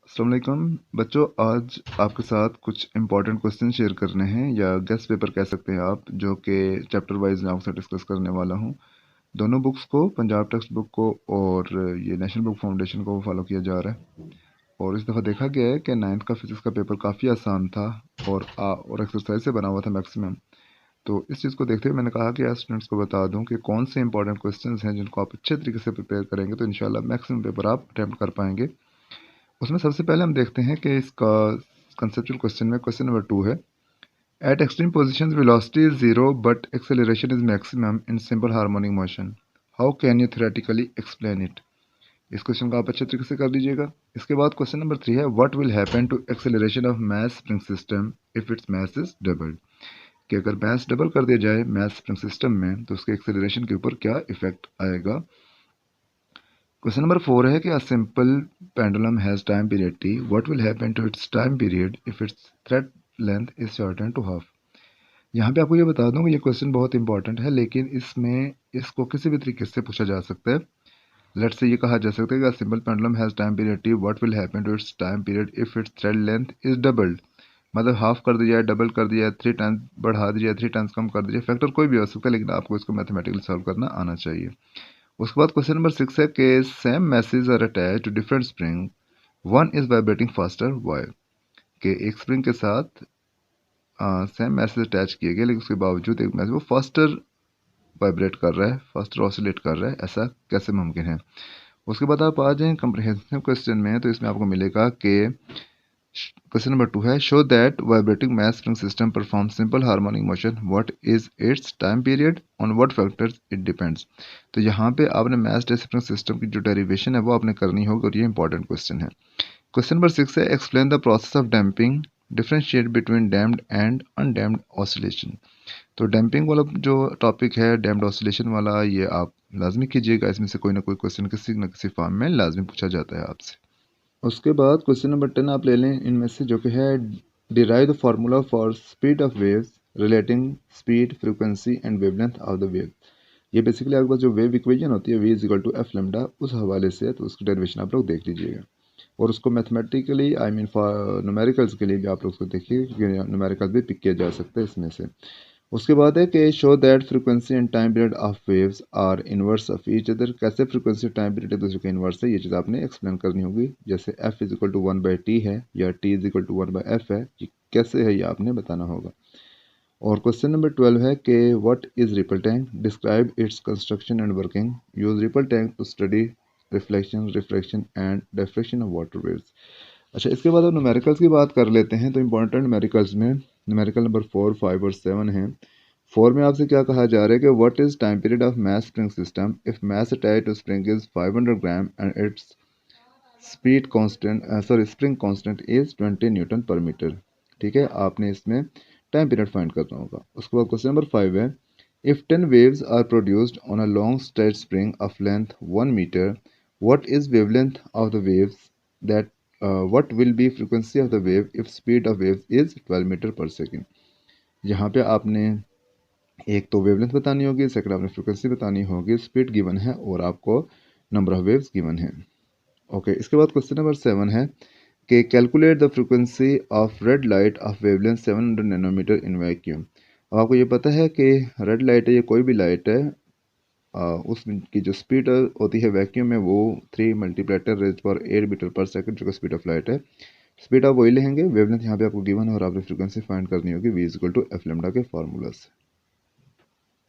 अस्सलाम वालेकुम बच्चों, आज आपके साथ कुछ इंपॉर्टेंट क्वेश्चन शेयर करने हैं या गेस्ट पेपर कह सकते हैं आप, जो कि चैप्टर वाइज मैं आपसे डिस्कस करने वाला हूं। दोनों बुक्स को, पंजाब टेक्स्ट बुक को और ये नेशनल बुक फाउंडेशन को फॉलो किया जा रहा है। और इस दफ़ा देखा गया है कि 9th का फिजिक्स का पेपर काफ़ी आसान था और एक्सरसाइज से बना हुआ था मैक्सिमम। तो इस चीज़ को देखते हुए मैंने कहा कि यार स्टूडेंट्स को बता दूं कि कौन से इंपॉर्टेंट क्वेश्चन हैं जिनको आप अच्छे तरीके से प्रिपेयर करेंगे तो इंशाल्लाह मैक्सिमम पेपर आप अटैम्प्ट कर पाएंगे। उसमें सबसे पहले हम देखते हैं कि इसका कंसेप्चुअल क्वेश्चन में क्वेश्चन नंबर 2 है। Eight extreme position velocity is zero but acceleration is maximum in simple harmonic motion, how can you theoretically explain it. इस क्वेश्चन को आप अच्छे तरीके से कर लीजिएगा। इसके बाद क्वेश्चन नंबर 3 है, what will happen to acceleration of mass spring system if its mass is doubled. कि अगर मास डबल कर दिया जाए मास स्प्रिंग सिस्टम में तो उसके एक्सेलरेशन के ऊपर क्या इफेक्ट आएगा। क्वेश्चन नंबर 4 है कि a simple pendulum has time period T, what will happen to its time period if its thread length is shortened to half. यहाँ पे आपको ये बता दूं कि ये क्वेश्चन बहुत इंपॉर्टेंट है, लेकिन इसमें इसको किसी भी तरीके से पूछा जा सकता है। लेट से ये कहा जा सकता है कि a simple pendulum has time period T, what will happen to its time period if its thread length is doubled. मतलब हाफ कर दिया जाए, डबल कर दिया जाए, 3 टाइम्स बढ़ा दिया जाए, 3 टाइम्स कम कर दिया, फैक्टर कोई भी हो सकता है, लेकिन आपको इसको मैथमेटिकली सॉल्व करना आना चाहिए। उसके बाद क्वेश्चन नंबर 6 है कि same masses are attach to different spring, one is vibrating faster why. के एक स्प्रिंग के साथ सेम मैसेज अटैच किए गए, लेकिन उसके बावजूद एक मैसेज वो फास्टर वाइब्रेट कर रहा है, फास्टर ऑसिलेट कर रहा है, ऐसा कैसे मुमकिन है। उसके बाद आप आ जाएं कंप्रिहेंसिव क्वेश्चन में, तो इसमें आपको मिलेगा कि क्वेश्चन नंबर 2 है, show that vibrating mass spring system perform simple harmonic motion, what is it's time period, on what factors it depends. तो यहाँ पे आपने मास स्प्रिंग सिस्टम की जो डेरिवेशन है वो आपने करनी होगी और ये इंपॉर्टेंट क्वेश्चन है। क्वेश्चन नंबर 6 है, explain the process of damping, differentiate between damped and undamped oscillation. तो डैम्पिंग वाला जो टॉपिक है, डैम्प्ड ऑसिलेशन वाला, ये आप लाजमी कीजिएगा। इसमें से कोई ना कोई क्वेश्चन किसी न किसी फॉर्म में लाजमी पूछा जाता है आपसे। उसके बाद क्वेश्चन नंबर 10 आप ले लें इनमें से, जो कि है, derive the formula for speed of waves relating speed, frequency and wavelength of the wave. ये बेसिकली आपके पास जो वेव इक्वेशन होती है, v is equal to f lambda, उस हवाले से है, तो उसकी डेरिवेशन आप लोग देख लीजिएगा। और उसको mathematically I mean for numericals के लिए भी आप लोग उसको देखिए, क्योंकि न्यूमेरिकल्स भी पिक किया जा सकता है इसमें से। उसके बाद है कि show that frequency and time period of waves are inverse of each other. कैसे फ्रीक्वेंसी और टाइम पीरियड एक दूसरे के इनवर्स है, ये चीज़ आपने एक्सप्लेन करनी होगी। जैसे F is equal to 1/t है या t is equal to 1/f है, ये कैसे है ये आपने बताना होगा। और क्वेश्चन नंबर 12 है कि what is ripple tank, describe its construction and working, use ripple tank to study reflection, refraction and diffraction of water waves. अच्छा, इसके बाद अब न्यूमेरिकल्स की बात कर लेते हैं। तो इंपॉर्टेंट न्यूमेरिकल्स में न्यूमेरिकल नंबर 4, 5 और 7 है। 4 में आपसे क्या कहा जा रहा है कि what is time period of mass spring system if mass attached to spring is 500 gram and its speed constant spring constant is 20 newton per metre. ठीक है, आपने इसमें टाइम पीरियड फाइंड करना होगा। उसके बाद क्वेश्चन नंबर 5 है, if 10 waves are produced on a long straight spring of length 1 meter, what is wavelength of the waves that what will be frequency of the wave if speed of waves is 12 metre पर second. यहाँ पे आपने एक तो wavelength बतानी होगी, second आपने frequency बतानी होगी, स्पीड गिवन है और आपको नंबर ऑफ वेव्स गिवन है। ओके, इसके बाद क्वेश्चन नंबर 7 है कि calculate the frequency of red light of wavelength 700 nanometre in vacuum. अब आपको ये पता है कि रेड लाइट है, ये कोई भी लाइट है, उसकी जो स्पीड होती है वैक्यूम में वो 3 मल्टीप्लाई 10⁸ मीटर पर सेकंड, जो कि स्पीड ऑफ लाइट है। स्पीड आप वही लेंगे, वेवलेंथ यहाँ पे आपको गिवन है और आपने फ्रीक्वेंसी फाइंड करनी होगी v equal to f lambda के फार्मूला से।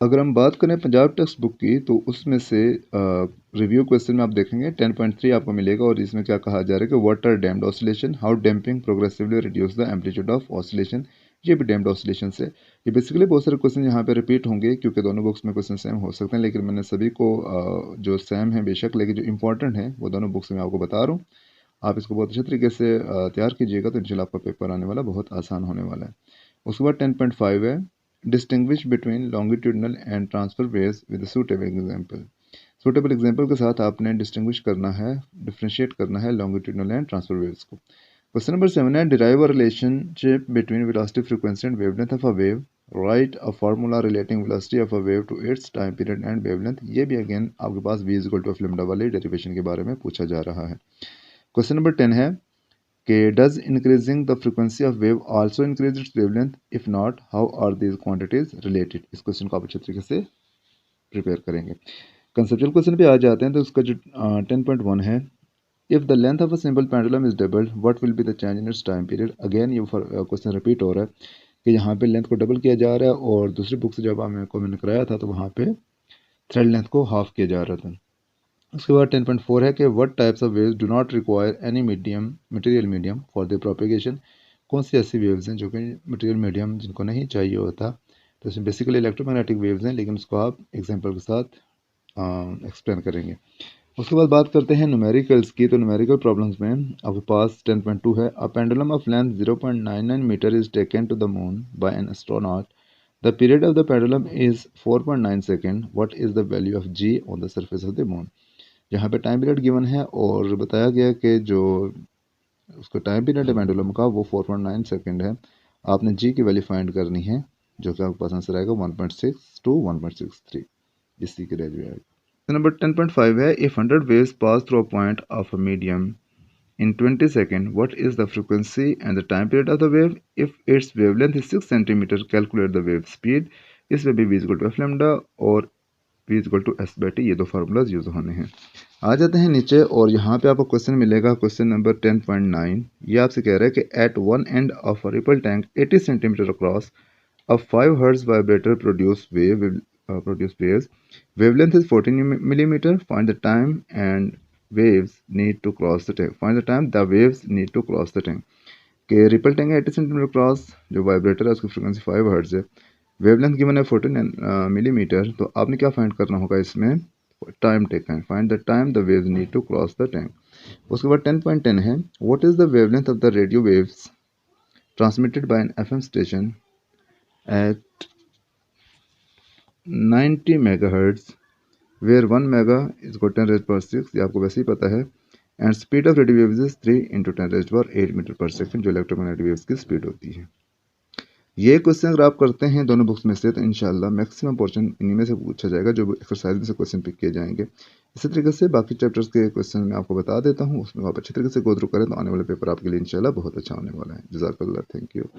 अगर हम बात करें पंजाब टेक्स्ट बुक की, तो उसमें से रिव्यू क्वेश्चन में आप देखेंगे 10.3 आपको मिलेगा और इसमें क्या कहा जा रहा है कि what are damped oscillation, how damping progressively reduce the amplitude of oscillation. ये भी डैम्प्ड ऑसिलेशन से। ये बेसिकली बहुत सारे क्वेश्चन यहाँ पे रिपीट होंगे क्योंकि दोनों बुक्स में क्वेश्चन सेम हो सकते हैं, लेकिन मैंने सभी को जो सेम है बेशक, लेकिन जो इंपॉर्टेंट है वो दोनों बुक्स में आपको बता रहा हूँ। आप इसको बहुत अच्छे तरीके से तैयार कीजिएगा तो इंशाल्लाह आपका पेपर आने वाला बहुत आसान होने वाला है। उसके बाद 10.5 है, distinguish between longitudinal and transverse waves with suitable example. Suitable example के साथ आपने डिस्टिंग्विश करना है, डिफरेंशिएट करना है लॉन्गिट्यूडनल एंड ट्रांसफर वेव्स को। क्वेश्चन नंबर 7 है, derive a relationship between velocity, frequency and wavelength of a wave, write a formula relating velocity of a wave to its time period and wavelength. ये भी again आपके पास v equal to f lambda वाले derivation के बारे में पूछा जा रहा है। क्वेश्चन नंबर 10 है, कि does increasing the frequency of wave also increase its wavelength, if not how are these quantities related. इस क्वेश्चन को आप अच्छे तरीके से प्रिपेयर करेंगे। कंसेप्चुअल क्वेश्चन पे आ जाते हैं तो उसका जो 10.1 है, if the length of a simple pendulum is doubled what will be the change in its time period. Again ये क्वेश्चन रिपीट हो रहा है कि यहाँ पे लेंथ को डबल किया जा रहा है और दूसरी बुक से जब मैंने कराया था तो वहाँ पे थ्रेड लेंथ को हाफ किया जा रहा था। उसके बाद 10.4 है कि what types of waves do not require any material medium for the propagation. कौन सी ऐसी वेव्स हैं जो कि मटेरियल मीडियम जिनको नहीं चाहिए होता। तो इसमें बेसिकली इलेक्ट्रोमैग्नेटिक वेव्स हैं, लेकिन उसको आप एग्जांपल के साथ एक्सप्लेन करेंगे। उसके बाद बात करते हैं न्यूमेरिकल्स की। तो न्यूमेरिकल प्रॉब्लम्स में आपके पास 10.2 है, a pendulum of length 0.99 metre is taken to the moon by an astronaut. The period of the pendulum is 4.9 second. What is the value of g on the surface of the moon. यहाँ पे time period given है और बताया गया कि जो उसका time period है पेंडुलम का वो 4.9 सेकेंड है। आपने जी की वैल्यू फाइंड करनी है जो कि आपके पास आंसर आएगा 1.6 to 1.63, इसी के रेंज में आएगा। नंबर 10.5 है, if 100 waves pass through a point of a medium in 20 seconds, what is the frequency and the time period of the wave? If its wavelength is 6 centimeter, calculate the wave speed. इसमें भी v equal to f lambda और v equal to s by t, ये दो formulas use होने हैं। आ जाते हैं नीचे और यहाँ पे आपको क्वेश्चन मिलेगा, क्वेश्चन नंबर 10.9। ये आपसे कह रहा है कि at one end of a ripple tank 80 centimetre across a 5 Hz vibrator produce waves. Wavelength is 14 millimeter. Find the time and waves need to cross the tank. Find the time the waves need to cross the tank. कि ripple tank है 80 centimetre cross, जो vibrator है उसकी frequency 5 hertz है, wavelength given है 14 millimetre. तो आपने क्या फाइंड करना होगा इसमें, time taken. Find the time the waves need to cross the tank. उसके बाद 10.10 है, what is the wavelength of the radio waves transmitted by an FM station at 90 megahertz where 1 mega is got 10 raised power 6, ये आपको वैसे ही पता है। And speed of radio waves is 3 into 10 raised power 8 metre per second, जो electromagnetic waves की speed होती है। ये क्वेश्चन अगर आप करते हैं दोनों बुक्स में से तो इंशाल्लाह मैक्सिमम पोर्शन इन्हीं में से पूछा जाएगा, जो एक्सरसाइज में से क्वेश्चन पिक किए जाएंगे। इसी तरीके से बाकी चैप्टर्स के क्वेश्चन मैं आपको बता देता हूँ, उसमें आप अच्छे तरीके से गो थ्रू करें तो आने वाले पेपर आपके लिए इंशाल्लाह बहुत अच्छा होने वाला है। जज़ाकल्लाह, थैंक यू।